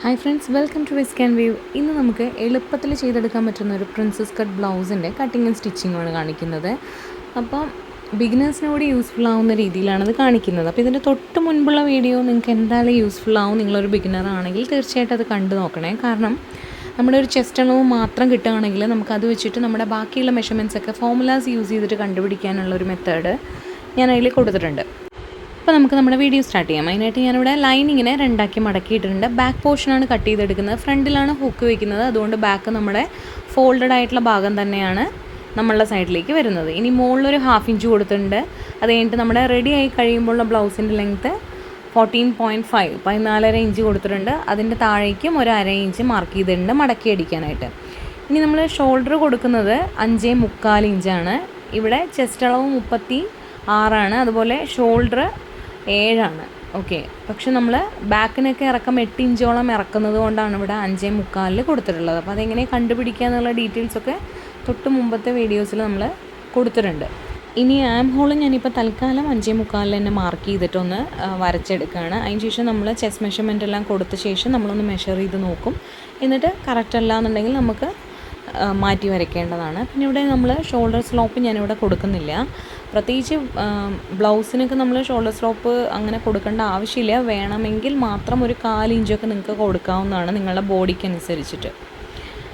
Hi friends, welcome to whisk and view. ഇന്ന് നമുക്ക് എളുപ്പത്തിൽ ചെയ്തെടുക്കാൻ പറ്റുന്ന ഒരു പ്രിൻസസ് കട്ട് ബ്ലൗസിൻ്റെ കട്ടിങ് ആൻഡ് സ്റ്റിച്ചിങ്ങാണ് കാണിക്കുന്നത്. അപ്പം ബിഗിനേഴ്സിന് കൂടി യൂസ്ഫുൾ ആവുന്ന രീതിയിലാണത് കാണിക്കുന്നത്. അപ്പോൾ ഇതിൻ്റെ തൊട്ട് മുൻപുള്ള വീഡിയോ നിങ്ങൾക്ക് എന്തായാലും യൂസ്ഫുൾ ആവും. നിങ്ങളൊരു ബിഗിനർ ആണെങ്കിൽ തീർച്ചയായിട്ടും അത് കണ്ടു നോക്കണേ. കാരണം നമ്മുടെ ഒരു ചെസ്റ്റ് അളവ് മാത്രം കിട്ടുകയാണെങ്കിൽ നമുക്കത് വെച്ചിട്ട് നമ്മുടെ ബാക്കിയുള്ള മെഷർമെൻറ്റ്സൊക്കെ ഫോർമുലാസ് യൂസ് ചെയ്തിട്ട് കണ്ടുപിടിക്കാനുള്ളൊരു മെത്തേഡ് ഞാൻ അതിൽ കൊടുത്തിട്ടുണ്ട്. അപ്പോൾ നമുക്ക് നമ്മുടെ വീഡിയോ സ്റ്റാർട്ട് ചെയ്യാം. അതിനായിട്ട് ഞാനിവിടെ ലൈനിങ്ങിനെ രണ്ടാക്കി മടക്കിയിട്ടുണ്ട്. ബാക്ക് പോർഷനാണ് കട്ട് ചെയ്തെടുക്കുന്നത്, ഫ്രണ്ടിലാണ് ഹുക്ക് വയ്ക്കുന്നത്. അതുകൊണ്ട് ബാക്ക് നമ്മുടെ ഫോൾഡഡ് ആയിട്ടുള്ള ഭാഗം തന്നെയാണ് നമ്മളുടെ സൈഡിലേക്ക് വരുന്നത്. ഇനി മുകളിലൊരു 1/2 ഇഞ്ച് കൊടുത്തിട്ടുണ്ട്. അത് കഴിഞ്ഞിട്ട് നമ്മുടെ റെഡി ആയി കഴിയുമ്പോഴുള്ള ബ്ലൗസിൻ്റെ ലെങ്ത്ത് 14.5 14.5 ഇഞ്ച് കൊടുത്തിട്ടുണ്ട്. അതിൻ്റെ താഴേക്കും ഒരു 1/2 ഇഞ്ച് മാർക്ക് ചെയ്തിട്ടുണ്ട് മടക്കി അടിക്കാനായിട്ട്. ഇനി നമ്മൾ ഷോൾഡർ കൊടുക്കുന്നത് 5.25 ഇഞ്ചാണ്. ഇവിടെ ചെസ്റ്റ് അളവ് 36 അതുപോലെ ഷോൾഡർ 7. ഓക്കെ, പക്ഷെ നമ്മൾ ബാക്കിനൊക്കെ ഇറക്കം 8 ഇഞ്ചോളം ഇറക്കുന്നത് കൊണ്ടാണ് ഇവിടെ 5.25 കൊടുത്തിട്ടുള്ളത്. അപ്പോൾ അതെങ്ങനെ കണ്ടുപിടിക്കുക എന്നുള്ള ഡീറ്റെയിൽസൊക്കെ തൊട്ട് മുമ്പത്തെ വീഡിയോസിൽ നമ്മൾ കൊടുത്തിട്ടുണ്ട്. ഇനി ആം ഹോൾ ഞാനിപ്പോൾ തൽക്കാലം 5.25 തന്നെ മാർക്ക് ചെയ്തിട്ടൊന്ന് വരച്ചെടുക്കുകയാണ്. അതിന് ശേഷം നമ്മൾ ചെസ്റ്റ് മെഷർമെൻ്റ് എല്ലാം കൊടുത്ത ശേഷം നമ്മളൊന്ന് മെഷർ ചെയ്ത് നോക്കും. എന്നിട്ട് കറക്റ്റ് അല്ല എന്നുണ്ടെങ്കിൽ നമുക്ക് മാറ്റി വരയ്ക്കേണ്ടതാണ്. പിന്നെ ഇവിടെ നമ്മൾ ഷോൾഡർ സ്ലോപ്പ് ഞാനിവിടെ കൊടുക്കുന്നില്ല. പ്രത്യേകിച്ച് ബ്ലൗസിനൊക്കെ നമ്മൾ ഷോൾഡർ സ്ലോപ്പ് അങ്ങനെ കൊടുക്കേണ്ട ആവശ്യമില്ല. വേണമെങ്കിൽ മാത്രം ഒരു 4 ഇഞ്ചൊക്കെ നിങ്ങൾക്ക് കൊടുക്കാവുന്നതാണ് നിങ്ങളുടെ ബോഡിക്ക് അനുസരിച്ചിട്ട്.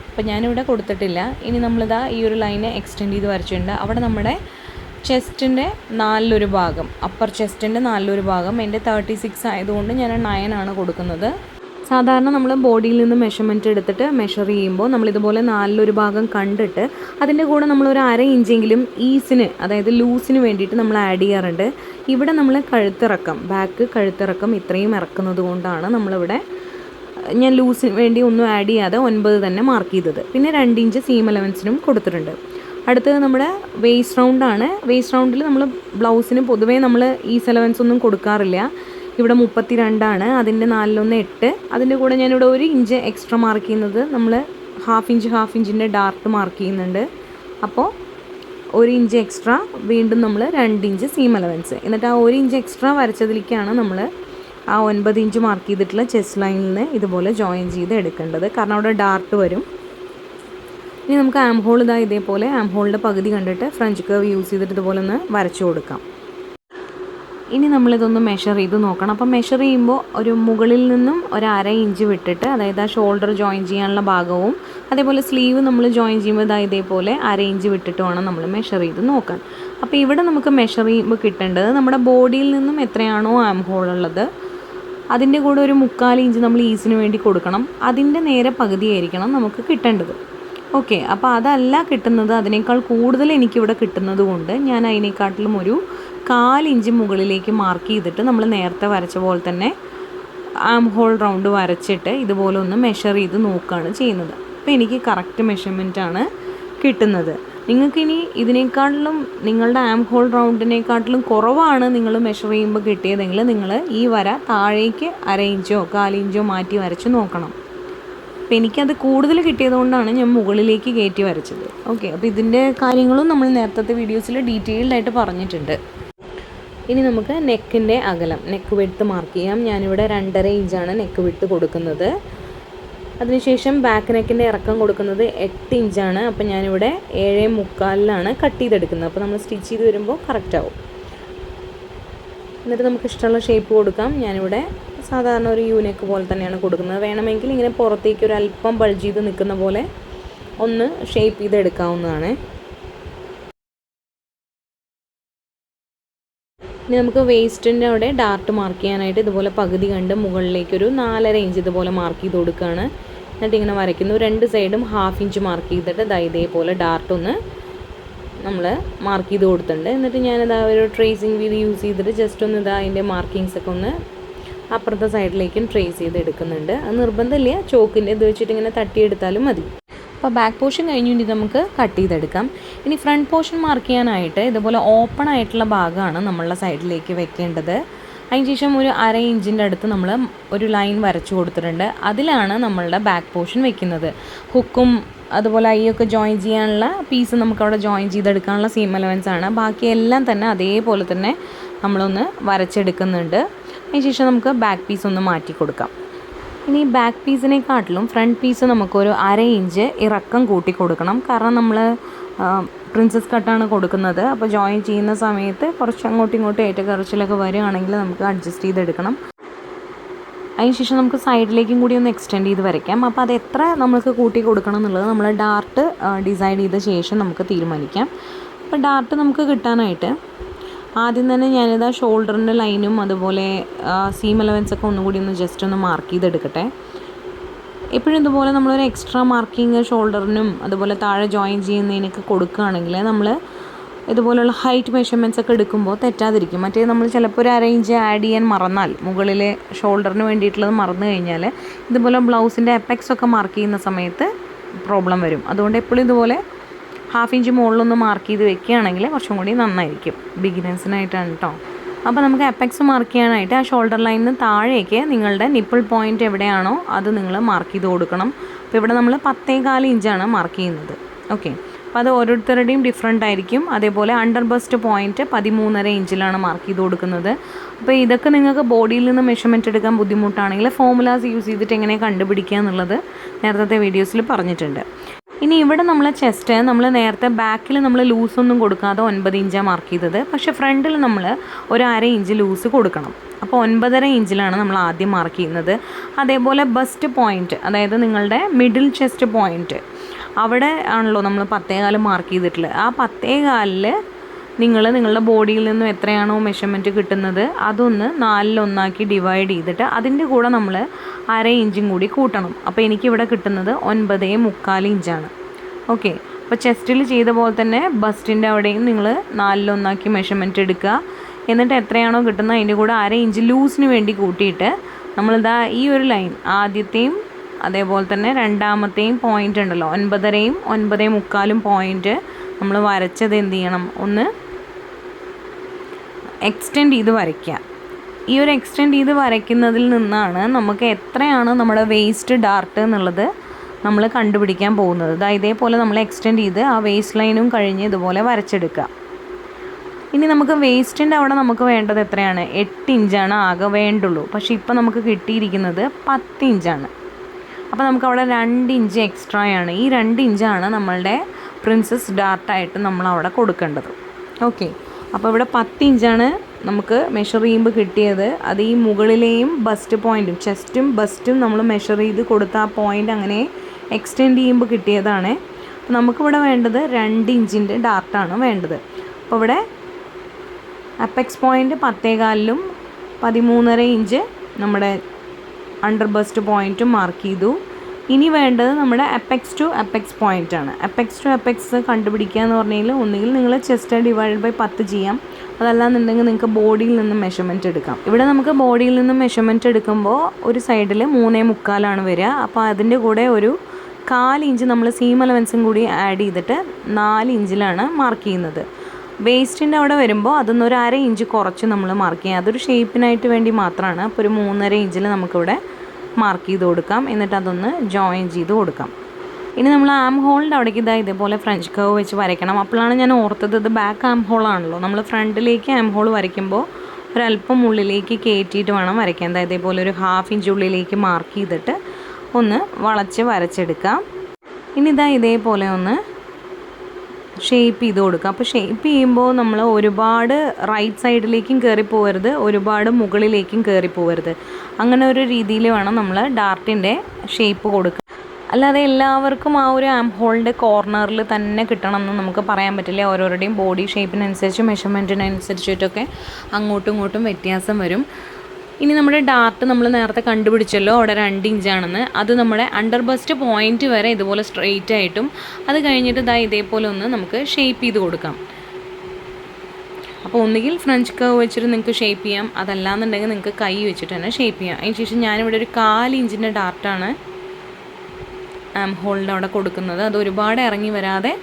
അപ്പോൾ ഞാനിവിടെ കൊടുത്തിട്ടില്ല. ഇനി നമ്മളിതാ ഈ ഒരു ലൈന് എക്സ്റ്റെൻഡ് ചെയ്ത് വരച്ചിട്ടുണ്ട്. അവിടെ നമ്മുടെ ചെസ്റ്റിൻ്റെ 4/1 ഭാഗം, അപ്പർ ചെസ്റ്റിൻ്റെ 4/1 ഭാഗം എൻ്റെ 36 ആയതുകൊണ്ട് ഞാൻ 9 കൊടുക്കുന്നത്. സാധാരണ നമ്മൾ ബോഡിയിൽ നിന്ന് മെഷർമെൻറ്റ് എടുത്തിട്ട് മെഷർ ചെയ്യുമ്പോൾ നമ്മളിതുപോലെ 4/1 ഭാഗം കണ്ടിട്ട് അതിൻ്റെ കൂടെ നമ്മളൊരു 1/2 ഇഞ്ചെങ്കിലും ഈസിന്, അതായത് ലൂസിന് വേണ്ടിയിട്ട് നമ്മൾ ആഡ് ചെയ്യാറുണ്ട്. ഇവിടെ നമ്മൾ കഴുത്തിറക്കം, ബാക്ക് കഴുത്തിറക്കം ഇത്രയും ഇറക്കുന്നത് കൊണ്ടാണ് നമ്മളിവിടെ ഞാൻ ലൂസിന് വേണ്ടി ഒന്നും ആഡ് ചെയ്യാതെ 9 തന്നെ മാർക്ക് ചെയ്തത്. പിന്നെ 2 ഇഞ്ച് സീം അലവൻസിനും കൊടുത്തിട്ടുണ്ട്. അടുത്തത് നമ്മുടെ വേസ്റ്റ് റൗണ്ടാണ്. വേസ്റ്റ് റൗണ്ടിൽ നമ്മൾ ബ്ലൗസിന് പൊതുവേ നമ്മൾ ഈസ് അലവൻസ് ഒന്നും കൊടുക്കാറില്ല. ഇവിടെ 32, അതിൻ്റെ 4/1 8. അതിൻ്റെ കൂടെ ഞാനിവിടെ 1 ഇഞ്ച് എക്സ്ട്രാ മാർക്ക് ചെയ്യുന്നത് നമ്മൾ 1/2 ഇഞ്ചിൻ്റെ ഡാർട്ട് മാർക്ക് ചെയ്യുന്നുണ്ട്. അപ്പോൾ 1 ഇഞ്ച് എക്സ്ട്രാ, വീണ്ടും നമ്മൾ 2 ഇഞ്ച് സീം അലവൻസ്. എന്നിട്ട് ആ 1 ഇഞ്ച് എക്സ്ട്രാ വരച്ചതിലേക്കാണ് നമ്മൾ ആ 9 ഇഞ്ച് മാർക്ക് ചെയ്തിട്ടുള്ള ചെസ്റ്റ് ലൈനിൽ നിന്ന് ഇതുപോലെ ജോയിൻ ചെയ്ത് എടുക്കേണ്ടത്. കാരണം അവിടെ ഡാർട്ട് വരും. ഇനി നമുക്ക് ആം ഹോൾ ഇതേപോലെ ആം ഹോളിൻ്റെ പകുതി കണ്ടിട്ട് ഫ്രഞ്ച് കർവ് യൂസ് ചെയ്തിട്ട് ഇതുപോലെ ഒന്ന് വരച്ചു കൊടുക്കാം. ഇനി നമ്മളിതൊന്ന് മെഷർ ചെയ്ത് നോക്കണം. അപ്പം മെഷർ ചെയ്യുമ്പോൾ ഒരു മുകളിൽ നിന്നും ഒരു 1/2 ഇഞ്ച് വിട്ടിട്ട്, അതായത് ആ ഷോൾഡർ ജോയിൻ ചെയ്യാനുള്ള ഭാഗവും അതേപോലെ സ്ലീവ് നമ്മൾ ജോയിൻ ചെയ്യുമ്പോൾ ഇതേപോലെ 1/2 ഇഞ്ച് വിട്ടിട്ട് വേണം നമ്മൾ മെഷർ ചെയ്ത് നോക്കാൻ. അപ്പോൾ ഇവിടെ നമുക്ക് മെഷർ ചെയ്യുമ്പോൾ കിട്ടേണ്ടത് നമ്മുടെ ബോഡിയിൽ നിന്നും എത്രയാണോ ആം ഹോൾ ഉള്ളത് അതിൻ്റെ കൂടെ ഒരു 1/4 ഇഞ്ച് നമ്മൾ ഈസിന് വേണ്ടി കൊടുക്കണം. അതിൻ്റെ നേരെ പകുതിയായിരിക്കണം നമുക്ക് കിട്ടേണ്ടത്. ഓക്കെ, അപ്പോൾ അതല്ല കിട്ടുന്നത്, അതിനേക്കാൾ കൂടുതൽ എനിക്കിവിടെ കിട്ടുന്നത് കൊണ്ട് ഞാൻ അതിനേക്കാട്ടിലും ഒരു 1/4 ഇഞ്ച് മുകളിലേക്ക് മാർക്ക് ചെയ്തിട്ട് നമ്മൾ നേരത്തെ വരച്ച പോലെ തന്നെ ആം ഹോൾ റൗണ്ട് വരച്ചിട്ട് ഇതുപോലെ ഒന്ന് മെഷർ ചെയ്ത് നോക്കുകയാണ് ചെയ്യുന്നത്. അപ്പോൾ എനിക്ക് കറക്റ്റ് മെഷർമെൻറ്റാണ് കിട്ടുന്നത്. നിങ്ങൾക്കിനി ഇതിനേക്കാട്ടിലും നിങ്ങളുടെ ആം ഹോൾ റൗണ്ടിനേക്കാട്ടിലും കുറവാണ് നിങ്ങൾ മെഷർ ചെയ്യുമ്പോൾ കിട്ടിയതെങ്കിൽ നിങ്ങൾ ഈ വര താഴേക്ക് 1/2 ഇഞ്ചോ 1/4 ഇഞ്ചോ മാറ്റി വരച്ച് നോക്കണം. അപ്പോൾ എനിക്കത് കൂടുതൽ കിട്ടിയതുകൊണ്ടാണ് ഞാൻ മുകളിലേക്ക് കയറ്റി വരച്ചത്. ഓക്കെ, അപ്പോൾ ഇതിൻ്റെ കാര്യങ്ങളും നമ്മൾ നേരത്തെ വീഡിയോസിൽ ഡീറ്റെയിൽഡായിട്ട് പറഞ്ഞിട്ടുണ്ട്. ഇനി നമുക്ക് നെക്കിൻ്റെ അകലം, നെക്ക് വിഡ്ത്ത് മാർക്ക് ചെയ്യാം. ഞാനിവിടെ 2.5 ഇഞ്ചാണ് നെക്ക് വിഡ്ത്ത് കൊടുക്കുന്നത്. അതിനുശേഷം ബാക്ക് നെക്കിൻ്റെ ഇറക്കം കൊടുക്കുന്നത് 8 ഇഞ്ചാണ്. അപ്പോൾ ഞാനിവിടെ 7.25 കട്ട് ചെയ്തെടുക്കുന്നത്. അപ്പോൾ നമ്മൾ സ്റ്റിച്ച് ചെയ്ത് വരുമ്പോൾ കറക്റ്റ് ആവും. എന്നിട്ട് നമുക്ക് ഇഷ്ടമുള്ള ഷേപ്പ് കൊടുക്കാം. ഞാനിവിടെ സാധാരണ ഒരു നെക്ക് പോലെ തന്നെയാണ് കൊടുക്കുന്നത്. വേണമെങ്കിൽ ഇങ്ങനെ പുറത്തേക്ക് ഒരു അല്പം ബൾജ് ചെയ്ത് നിൽക്കുന്ന പോലെ ഒന്ന് ഷേപ്പ് ചെയ്തെടുക്കാവുന്നതാണ്. ഇനി നമുക്ക് വേസ്റ്റിൻ്റെ അവിടെ ഡാർട്ട് മാർക്ക് ചെയ്യാനായിട്ട് ഇതുപോലെ പകുതി കണ്ട് മുകളിലേക്കൊരു 4.5 ഇഞ്ച് ഇതുപോലെ മാർക്ക് ചെയ്ത് കൊടുക്കുകയാണ്. എന്നിട്ട് ഇങ്ങനെ വരയ്ക്കുന്നു. 2 സൈഡും 1/2 ഇഞ്ച് മാർക്ക് ചെയ്തിട്ട് ഇതേപോലെ ഡാർട്ടൊന്ന് നമ്മൾ മാർക്ക് ചെയ്ത് കൊടുത്തിട്ടുണ്ട്. എന്നിട്ട് ഞാനിതാ ഒരു ട്രേസിങ് വീൽ യൂസ് ചെയ്തിട്ട് ജസ്റ്റ് ഒന്ന് അതിൻ്റെ മാർക്കിങ്സൊക്കെ ഒന്ന് അപ്പുറത്തെ സൈഡിലേക്കും ട്രേസ് ചെയ്ത് എടുക്കുന്നുണ്ട്. അത് നിർബന്ധമില്ല, ചോക്കിൻ്റെ ഇത് വെച്ചിട്ട് ഇങ്ങനെ തട്ടിയെടുത്താലും മതി. അപ്പോൾ ബാക്ക് പോർഷൻ കഴിഞ്ഞിട്ട് നമുക്ക് കട്ട് ചെയ്തെടുക്കാം. ഇനി ഫ്രണ്ട് പോർഷൻ മാർക്ക് ചെയ്യാനായിട്ട് ഇതുപോലെ ഓപ്പൺ ആയിട്ടുള്ള ഭാഗമാണ് നമ്മളുടെ സൈഡിലേക്ക് വെക്കേണ്ടത്. അതിന് ശേഷം ഒരു 1/2 ഇഞ്ചിൻ്റെ അടുത്ത് നമ്മൾ ഒരു ലൈൻ വരച്ചു കൊടുത്തിട്ടുണ്ട്. അതിലാണ് നമ്മളുടെ ബാക്ക് പോർഷൻ വെക്കുന്നത്. ഹുക്കും അതുപോലെ ഐയൊക്കെ ജോയിൻ ചെയ്യാനുള്ള പീസ് നമുക്കവിടെ ജോയിൻ ചെയ്തെടുക്കാനുള്ള സീം അലവൻസ് ആണ്. ബാക്കിയെല്ലാം തന്നെ അതേപോലെ തന്നെ നമ്മളൊന്ന് വരച്ചെടുക്കുന്നുണ്ട്. അതിന് ശേഷം നമുക്ക് ബാക്ക് പീസ് ഒന്ന് മാറ്റി കൊടുക്കാം. ഇനി ബാക്ക് പീസിനെക്കാട്ടിലും ഫ്രണ്ട് പീസ് നമുക്കൊരു 1/2 ഇഞ്ച് ഇറക്കം കൂട്ടി കൊടുക്കണം. കാരണം നമ്മൾ പ്രിൻസസ് കട്ടാണ് കൊടുക്കുന്നത്. അപ്പോൾ ജോയിൻ ചെയ്യുന്ന സമയത്ത് കുറച്ച് അങ്ങോട്ടും ഇങ്ങോട്ടും ഏറ്റക്കുറച്ചിലൊക്കെ വരികയാണെങ്കിൽ നമുക്ക് അഡ്ജസ്റ്റ് ചെയ്തെടുക്കണം. അതിനുശേഷം നമുക്ക് സൈഡിലേക്കും കൂടി ഒന്ന് എക്സ്റ്റെൻഡ് ചെയ്ത് വരയ്ക്കാം. അപ്പോൾ അത് എത്ര നമുക്ക് കൂട്ടി കൊടുക്കണം എന്നുള്ളത് നമ്മൾ ഡാർട്ട് ഡിസൈഡ് ചെയ്ത ശേഷം നമുക്ക് തീരുമാനിക്കാം. അപ്പോൾ ഡാർട്ട് നമുക്ക് കിട്ടാനായിട്ട് ആദ്യം തന്നെ ഞാനിതാ ഷോൾഡറിൻ്റെ ലൈനും അതുപോലെ സീം അലവൻസൊക്കെ ഒന്നുകൂടി ഒന്ന് ജസ്റ്റ് ഒന്ന് മാർക്ക് ചെയ്തെടുക്കട്ടെ. എപ്പോഴും ഇതുപോലെ നമ്മളൊരു എക്സ്ട്രാ മാർക്കിങ് ഷോൾഡറിനും അതുപോലെ താഴെ ജോയിൻ ചെയ്യുന്നതിനൊക്കെ കൊടുക്കുകയാണെങ്കിൽ നമ്മൾ ഇതുപോലുള്ള ഹൈറ്റ് മെഷർമെൻറ്റ്സ് ഒക്കെ എടുക്കുമ്പോൾ തെറ്റാതിരിക്കും. മറ്റേ നമ്മൾ ചിലപ്പോൾ ഒരു 1/2 ഇഞ്ച് ആഡ് ചെയ്യാൻ മറന്നാൽ മുകളിലെ ഷോൾഡറിന് വേണ്ടിയിട്ടുള്ളത് മറന്നു കഴിഞ്ഞാൽ ഇതുപോലെ ബ്ലൗസിൻ്റെ എപ്പെക്സ് ഒക്കെ മാർക്ക് ചെയ്യുന്ന സമയത്ത് പ്രോബ്ലം വരും. അതുകൊണ്ട് എപ്പോഴും ഇതുപോലെ 1/2 ഇഞ്ച് മുകളിലൊന്ന് മാർക്ക് ചെയ്ത് വെക്കുകയാണെങ്കിൽ കുറച്ചും കൂടി നന്നായിരിക്കും. ബിഗിനേഴ്സിനായിട്ടാണ് കേട്ടോ. അപ്പോൾ നമുക്ക് എപ്പെക്സ് മാർക്ക് ചെയ്യാനായിട്ട് ആ ഷോൾഡർ ലൈനിന് താഴേക്ക് നിങ്ങളുടെ നിപ്പിൾ പോയിൻ്റ് എവിടെയാണോ അത് നിങ്ങൾ മാർക്ക് ചെയ്ത് കൊടുക്കണം. അപ്പോൾ ഇവിടെ നമ്മൾ 10.25 ഇഞ്ചാണ് മാർക്ക് ചെയ്യുന്നത്. ഓക്കെ, അപ്പോൾ അത് ഓരോരുത്തരുടെയും ഡിഫറെൻ്റ് ആയിരിക്കും. അതേപോലെ അണ്ടർ ബസ്റ്റ് പോയിൻറ്റ് 13.5 ഇഞ്ചിലാണ് മാർക്ക് ചെയ്ത് കൊടുക്കുന്നത്. അപ്പോൾ ഇതൊക്കെ നിങ്ങൾക്ക് ബോഡിയിൽ നിന്ന് മെഷർമെൻറ്റ് എടുക്കാൻ ബുദ്ധിമുട്ടാണെങ്കിൽ ഫോർമുലാസ് യൂസ് ചെയ്തിട്ട് എങ്ങനെ കണ്ടുപിടിക്കുക എന്നുള്ളത് നേരത്തെ വീഡിയോസിൽ പറഞ്ഞിട്ടുണ്ട്. ഇനി ഇവിടെ നമ്മൾ ചെസ്റ്റ് നമ്മൾ നേരത്തെ ബാക്കിൽ നമ്മൾ ലൂസൊന്നും കൊടുക്കാതെ 9 ഇഞ്ചാണ് മാർക്ക് ചെയ്തത്. പക്ഷേ ഫ്രണ്ടിൽ നമ്മൾ ഒരു 1/2 ഇഞ്ച് ലൂസ് കൊടുക്കണം. അപ്പോൾ 9.5 ഇഞ്ചിലാണ് നമ്മൾ ആദ്യം മാർക്ക് ചെയ്യുന്നത്. അതേപോലെ ബസ്റ്റ് പോയിൻറ്റ്, അതായത് നിങ്ങളുടെ മിഡിൽ ചെസ്റ്റ് പോയിൻറ്റ്, അവിടെ ആണല്ലോ നമ്മൾ 10.25 മാർക്ക് ചെയ്തിട്ടുള്ളത്. ആ 10.25 നിങ്ങൾ നിങ്ങളുടെ ബോഡിയിൽ നിന്നും എത്രയാണോ മെഷർമെൻറ്റ് കിട്ടുന്നത് അതൊന്ന് 4-1 ഡിവൈഡ് ചെയ്തിട്ട് അതിൻ്റെ കൂടെ നമ്മൾ 1/2 ഇഞ്ചും കൂടി കൂട്ടണം. അപ്പോൾ എനിക്കിവിടെ കിട്ടുന്നത് 9.25 ഇഞ്ചാണ്. ഓക്കെ, അപ്പോൾ ചെസ്റ്റിൽ ചെയ്ത പോലെ തന്നെ ബസ്റ്റിൻ്റെ അവിടെയും നിങ്ങൾ 4-1 മെഷർമെൻറ്റ് എടുക്കുക. എന്നിട്ട് എത്രയാണോ കിട്ടുന്നത് അതിൻ്റെ കൂടെ 1/2 ഇഞ്ച് ലൂസിന് വേണ്ടി കൂട്ടിയിട്ട് നമ്മളിതാ ഈ ഒരു ലൈൻ ആദ്യത്തെയും അതേപോലെ തന്നെ രണ്ടാമത്തെയും പോയിൻ്റ് ഉണ്ടല്ലോ 9.5-ഉം 9.25 പോയിൻ്റ് നമ്മൾ വരച്ചത് എന്ത് ചെയ്യണം, ഒന്ന് എക്സ്റ്റെൻഡ് ചെയ്ത് വരയ്ക്കുക. ഈ ഒരു എക്സ്റ്റെൻഡ് ചെയ്ത് വരയ്ക്കുന്നതിൽ നിന്നാണ് നമുക്ക് എത്രയാണ് നമ്മുടെ വേസ്റ്റ് ഡാർട്ട് എന്നുള്ളത് നമ്മൾ കണ്ടുപിടിക്കാൻ പോകുന്നത്. ഇതേപോലെ നമ്മൾ എക്സ്റ്റെൻഡ് ചെയ്ത് ആ വേസ്റ്റ് ലൈനും കഴിഞ്ഞ് ഇതുപോലെ വരച്ചെടുക്കുക. ഇനി നമുക്ക് വേസ്റ്റിൻ്റെ അവിടെ നമുക്ക് വേണ്ടത് എത്രയാണ്, 8 ഇഞ്ചാണ് ആകെ വേണ്ടുള്ളൂ. പക്ഷേ ഇപ്പോൾ നമുക്ക് കിട്ടിയിരിക്കുന്നത് 10 ഇഞ്ചാണ്. അപ്പോൾ നമുക്ക് അവിടെ 2 ഇഞ്ച് എക്സ്ട്രായാണ്. ഈ 2 ഇഞ്ചാണ് നമ്മളുടെ പ്രിൻസസ് ഡാർട്ടായിട്ട് നമ്മൾ അവിടെ കൊടുക്കേണ്ടത്. ഓക്കെ, അപ്പോൾ ഇവിടെ 10 ഇഞ്ചാണ് നമുക്ക് മെഷർ ചെയ്യുമ്പോൾ കിട്ടിയത്. അത് ഈ മുകളിലെയും ബസ്റ്റ് പോയിൻറ്റും ചെസ്റ്റും ബസ്റ്റും നമ്മൾ മെഷർ ചെയ്ത് കൊടുത്ത ആ പോയിൻ്റ് അങ്ങനെ എക്സ്റ്റെൻഡ് ചെയ്യുമ്പോൾ കിട്ടിയതാണ്. അപ്പോൾ നമുക്കിവിടെ വേണ്ടത് 2 ഇഞ്ചിൻ്റെ ഡാർട്ടാണ് വേണ്ടത്. അപ്പോൾ ഇവിടെ അപ്പെക്സ് പോയിൻറ്റ് 10.25-ലും 13.5 ഇഞ്ച് നമ്മുടെ അണ്ടർ ബസ്റ്റ് പോയിൻറ്റും മാർക്ക് ചെയ്തു. ഇനി വേണ്ടത് നമ്മുടെ അപ്പെക്സ് ടു അപ്പെക്സ് പോയിൻ്റാണ്. അപ്പെക്സ് ടു അപ്പെക്സ് കണ്ടുപിടിക്കുക എന്ന് പറഞ്ഞാൽ ഒന്നുകിൽ നിങ്ങൾ ചെസ്റ്റ് ഡിവൈഡ് ബൈ 10 ചെയ്യാം, അതല്ലാന്നുണ്ടെങ്കിൽ നിങ്ങൾക്ക് ബോഡിയിൽ നിന്ന് മെഷർമെൻറ്റ് എടുക്കാം. ഇവിടെ നമുക്ക് ബോഡിയിൽ നിന്ന് മെഷർമെൻറ്റ് എടുക്കുമ്പോൾ ഒരു സൈഡിൽ 3.25 വരിക. അപ്പോൾ അതിൻ്റെ കൂടെ ഒരു 1/4 ഇഞ്ച് നമ്മൾ സീം അലവൻസും കൂടി ആഡ് ചെയ്തിട്ട് 4 ഇഞ്ചിലാണ് മാർക്ക് ചെയ്യുന്നത്. വേസ്റ്റിൻ്റെ അവിടെ വരുമ്പോൾ അതൊന്ന് ഒരു 1/2 ഇഞ്ച് കുറച്ച് നമ്മൾ മാർക്ക് ചെയ്യാം. അതൊരു ഷേപ്പിനായിട്ട് വേണ്ടി മാത്രമാണ്. അപ്പോൾ ഒരു 3.5 ഇഞ്ചിൽ നമുക്കിവിടെ മാർക്ക് ചെയ്ത് കൊടുക്കാം. എന്നിട്ട് അതൊന്ന് ജോയിൻ ചെയ്ത് കൊടുക്കാം. ഇനി നമ്മൾ ആം ഹോളിൻ്റെ അവിടേക്ക് ഇതേപോലെ ഫ്രഞ്ച് കർവ് വെച്ച് വരയ്ക്കണം. അപ്പോഴാണ് ഞാൻ ഓർത്തത് ഇത് ബാക്ക് ആം ഹോളാണല്ലോ. നമ്മൾ ഫ്രണ്ടിലേക്ക് ആം ഹോൾ വരയ്ക്കുമ്പോൾ ഒരല്പം ഉള്ളിലേക്ക് കയറ്റിയിട്ട് വേണം വരയ്ക്കാൻ. ഇതേപോലെ ഒരു 1/2 ഇഞ്ച് ഉള്ളിലേക്ക് മാർക്ക് ചെയ്തിട്ട് ഒന്ന് വളച്ച് വരച്ചെടുക്കാം. ഇനി ഇതേപോലെ ഒന്ന് ഷേപ്പ് ചെയ്ത് കൊടുക്കുക. അപ്പോൾ ഷേപ്പ് ചെയ്യുമ്പോൾ നമ്മൾ ഒരുപാട് റൈറ്റ് സൈഡിലേക്കും കയറി പോകരുത്, ഒരുപാട് മുകളിലേക്കും കയറി പോകരുത്. അങ്ങനെ ഒരു രീതിയിൽ വേണം നമ്മൾ ഡാർട്ടിൻ്റെ ഷേപ്പ് കൊടുക്കുക. അല്ലാതെ എല്ലാവർക്കും ആ ഒരു ആം ഹോളിൻ്റെ കോർണറിൽ തന്നെ കിട്ടണം എന്ന് നമുക്ക് പറയാൻ പറ്റില്ല. ഓരോരുടെയും ബോഡി ഷേപ്പിനനുസരിച്ച് മെഷർമെൻറ്റിനനുസരിച്ചിട്ടൊക്കെ അങ്ങോട്ടും ഇങ്ങോട്ടും വ്യത്യാസം വരും. ഇനി നമ്മുടെ ഡാർട്ട് നമ്മൾ നേരത്തെ കണ്ടുപിടിച്ചല്ലോ അവിടെ 2 ഇഞ്ചാണെന്ന്. അത് നമ്മുടെ അണ്ടർ ബസ്റ്റ് പോയിൻറ്റ് വരെ ഇതുപോലെ സ്ട്രെയിറ്റ് ആയിട്ടും അത് കഴിഞ്ഞിട്ട് ഇതേപോലെ ഒന്ന് നമുക്ക് ഷേപ്പ് ചെയ്ത് കൊടുക്കാം. അപ്പോൾ ഒന്നുകിൽ ഫ്രഞ്ച് കർവ് വെച്ചിട്ട് നിങ്ങൾക്ക് ഷേപ്പ് ചെയ്യാം, അതല്ലാന്നുണ്ടെങ്കിൽ നിങ്ങൾക്ക് കൈ വെച്ചിട്ട് തന്നെ ഷേപ്പ് ചെയ്യാം. അതിന് ശേഷം ഞാനിവിടെ ഒരു 1/4 ഇഞ്ചിൻ്റെ ഡാർട്ടാണ് ആം ഹോളിൻ്റെ അവിടെ കൊടുക്കുന്നത്. അത് ഒരുപാട് ഇറങ്ങി വരാതെ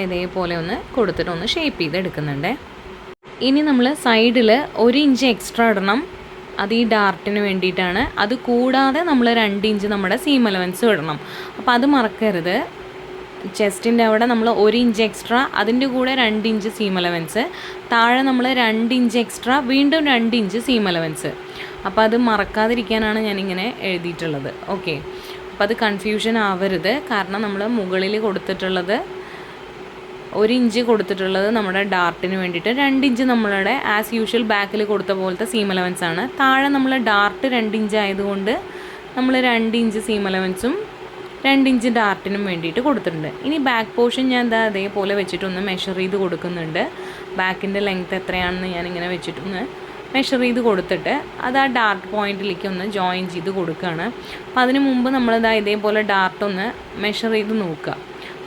ഇതേപോലെ ഒന്ന് കൊടുത്തിട്ട് ഒന്ന് ഷേപ്പ് ചെയ്ത് എടുക്കുന്നുണ്ട്. ഇനി നമ്മൾ സൈഡിൽ 1 ഇഞ്ച് എക്സ്ട്രാ ഇടണം. അത് ഈ ഡാർട്ടിന് വേണ്ടിയിട്ടാണ്. അത് കൂടാതെ നമ്മൾ 2 ഇഞ്ച് നമ്മുടെ സീം അലവൻസ് ഇടണം. അപ്പോൾ അത് മറക്കരുത്. ചെസ്റ്റിൻ്റെ അവിടെ നമ്മൾ 1 ഇഞ്ച് എക്സ്ട്രാ, അതിൻ്റെ കൂടെ 2 ഇഞ്ച് സീം അലവൻസ്, താഴെ നമ്മൾ 2 ഇഞ്ച് എക്സ്ട്രാ, വീണ്ടും 2 ഇഞ്ച് സീം അലവൻസ്. അപ്പോൾ അത് മറക്കാതിരിക്കാനാണ് ഞാനിങ്ങനെ എഴുതിയിട്ടുള്ളത്. ഓക്കെ, അപ്പോൾ അത് കൺഫ്യൂഷൻ ആവരുത്. കാരണം നമ്മൾ മുകളിൽ കൊടുത്തിട്ടുള്ളത് 1 ഇഞ്ച് കൊടുത്തിട്ടുള്ളത് നമ്മുടെ ഡാർട്ടിന് വേണ്ടിയിട്ട്, 2 ഇഞ്ച് നമ്മളുടെ ആസ് യൂഷ്വൽ ബാക്കിൽ കൊടുത്ത പോലത്തെ സീം അലവൻസ് ആണ്. താഴെ നമ്മൾ ഡാർട്ട് 2 ഇഞ്ച് ആയതുകൊണ്ട് നമ്മൾ 2 ഇഞ്ച് സീം അലവൻസും 2 ഇഞ്ച് ഡാർട്ടിനും വേണ്ടിയിട്ട് കൊടുത്തിട്ടുണ്ട്. ഇനി ബാക്ക് പോർഷൻ ഞാൻ എന്താ അതേപോലെ വെച്ചിട്ടൊന്ന് മെഷർ ചെയ്ത് കൊടുക്കുന്നുണ്ട്. ബാക്കിൻ്റെ ലെങ്ത്ത് എത്രയാണെന്ന് ഞാനിങ്ങനെ വെച്ചിട്ടൊന്ന് മെഷർ ചെയ്ത് കൊടുത്തിട്ട് അത് ആ ഡാർട്ട് പോയിൻറ്റിലേക്ക് ഒന്ന് ജോയിൻ ചെയ്ത് കൊടുക്കുകയാണ്. അപ്പോൾ അതിന് മുമ്പ് നമ്മളിതാ ഇതേപോലെ ഡാർട്ടൊന്ന് മെഷർ ചെയ്ത് നോക്കുക.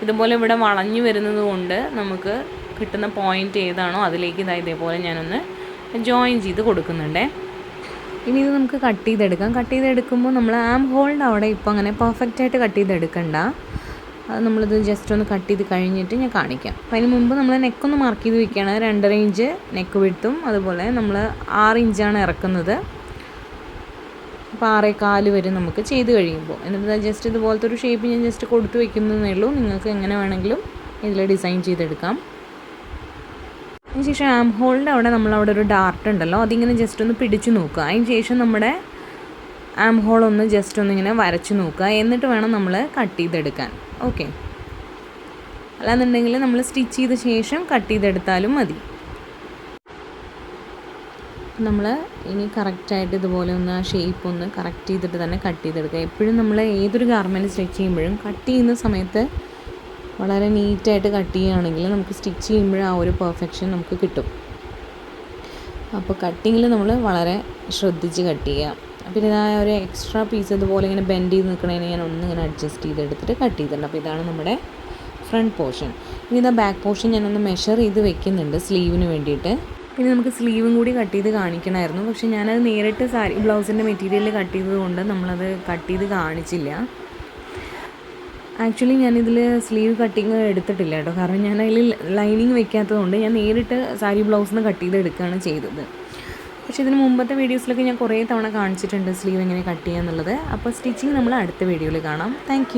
ഇതുപോലെ ഇവിടെ വളഞ്ഞു വരുന്നത് കൊണ്ട് നമുക്ക് കിട്ടുന്ന പോയിൻ്റ് ഏതാണോ അതിലേക്ക് ഇതേപോലെ ഞാനൊന്ന് ജോയിൻ ചെയ്ത് കൊടുക്കുന്നുണ്ട്. ഇനി ഇത് നമുക്ക് കട്ട് ചെയ്തെടുക്കാം. കട്ട് ചെയ്തെടുക്കുമ്പോൾ നമ്മൾ ആം ഹോളിൻ്റെ അവിടെ ഇപ്പോൾ അങ്ങനെ പെർഫെക്റ്റായിട്ട് കട്ട് ചെയ്തെടുക്കണ്ട. അത് നമ്മളിത് ജസ്റ്റ് ഒന്ന് കട്ട് ചെയ്ത് കഴിഞ്ഞിട്ട് ഞാൻ കാണിക്കാം. അപ്പോൾ അതിന് മുമ്പ് നമ്മൾ നെക്കൊന്ന് മാർക്ക് ചെയ്ത് വയ്ക്കുകയാണ്. 2.5 ഇഞ്ച് നെക്ക് വിഡ്ത്തും അതുപോലെ നമ്മൾ 6 ഇഞ്ചാണ് ഇറക്കുന്നത്. അപ്പോൾ 6.25 വരെ നമുക്ക് ചെയ്ത് കഴിയുമ്പോൾ, എന്നിട്ട് ജസ്റ്റ് ഇതുപോലത്തെ ഒരു ഷേപ്പ് ഞാൻ ജസ്റ്റ് കൊടുത്ത് വയ്ക്കുന്നതേ ഉള്ളൂ. നിങ്ങൾക്ക് എങ്ങനെ വേണമെങ്കിലും ഇതിൽ ഡിസൈൻ ചെയ്തെടുക്കാം. അതിനുശേഷം ആം ഹോളിൻ്റെ അവിടെ നമ്മളവിടെ ഒരു ഡാർട്ട് ഉണ്ടല്ലോ, അതിങ്ങനെ ജസ്റ്റ് ഒന്ന് പിടിച്ച് നോക്കുക. അതിന് ശേഷം നമ്മുടെ ആം ഹോൾ ഒന്ന് ജസ്റ്റ് ഒന്നിങ്ങനെ വരച്ച് നോക്കുക. എന്നിട്ട് വേണം നമ്മൾ കട്ട് ചെയ്തെടുക്കാൻ. ഓക്കെ, അല്ലാന്നുണ്ടെങ്കിൽ നമ്മൾ സ്റ്റിച്ച് ചെയ്ത ശേഷം കട്ട് ചെയ്തെടുത്താലും മതി. നമ്മൾ ഇനി കറക്റ്റായിട്ട് ഇതുപോലെ ഒന്ന് ആ ഷേപ്പ് ഒന്ന് കറക്റ്റ് ചെയ്തിട്ട് തന്നെ കട്ട് ചെയ്തെടുക്കുക. എപ്പോഴും നമ്മൾ ഏതൊരു ഗാർമെൻറ്റ് സ്റ്റിച്ച് ചെയ്യുമ്പോഴും കട്ട് ചെയ്യുന്ന സമയത്ത് വളരെ നീറ്റായിട്ട് കട്ട് ചെയ്യുകയാണെങ്കിൽ നമുക്ക് സ്റ്റിച്ച് ചെയ്യുമ്പോഴും ആ ഒരു പെർഫെക്ഷൻ നമുക്ക് കിട്ടും. അപ്പോൾ കട്ടിങ്ങിൽ നമ്മൾ വളരെ ശ്രദ്ധിച്ച് കട്ട് ചെയ്യുക. പിന്നെ ഇതാ ഒരു എക്സ്ട്രാ പീസ് ഇതുപോലെ ഇങ്ങനെ ബെൻഡ് ചെയ്ത് നിൽക്കണതിന് ഞാൻ ഒന്നിങ്ങനെ അഡ്ജസ്റ്റ് ചെയ്തെടുത്തിട്ട് കട്ട് ചെയ്തിട്ടുണ്ട്. അപ്പോൾ ഇതാണ് നമ്മുടെ ഫ്രണ്ട് പോർഷൻ. ഇനി ഇതാ ബാക്ക് പോർഷൻ ഞാനൊന്ന് മെഷർ ചെയ്ത് വെക്കുന്നുണ്ട് സ്ലീവിന് വേണ്ടിയിട്ട്. ഇനി നമുക്ക് സ്ലീവും കൂടി കട്ട് ചെയ്ത് കാണിക്കണമായിരുന്നു, പക്ഷേ ഞാനത് നേരിട്ട് സാരി ബ്ലൗസിൻ്റെ മെറ്റീരിയൽ കട്ട് ചെയ്തത് കൊണ്ട് നമ്മളത് കട്ട് ചെയ്ത് കാണിച്ചില്ല. ആക്ച്വലി ഞാനിതിൽ സ്ലീവ് കട്ടിങ് എടുത്തിട്ടില്ല കേട്ടോ, കാരണം ഞാൻ അതിൽ ലൈനിങ് വെക്കാത്തത് കൊണ്ട് ഞാൻ നേരിട്ട് സാരി ബ്ലൗസിന് കട്ട് ചെയ്ത് എടുക്കുകയാണ് ചെയ്തത്. പക്ഷേ ഇതിന് മുമ്പത്തെ വീഡിയോസിലൊക്കെ ഞാൻ കുറേ തവണ കാണിച്ചിട്ടുണ്ട് സ്ലീവ് എങ്ങനെ കട്ട് ചെയ്യുക എന്നുള്ളത്. അപ്പോൾ സ്റ്റിച്ചിങ് നമ്മൾ അടുത്ത വീഡിയോയിൽ കാണാം. താങ്ക്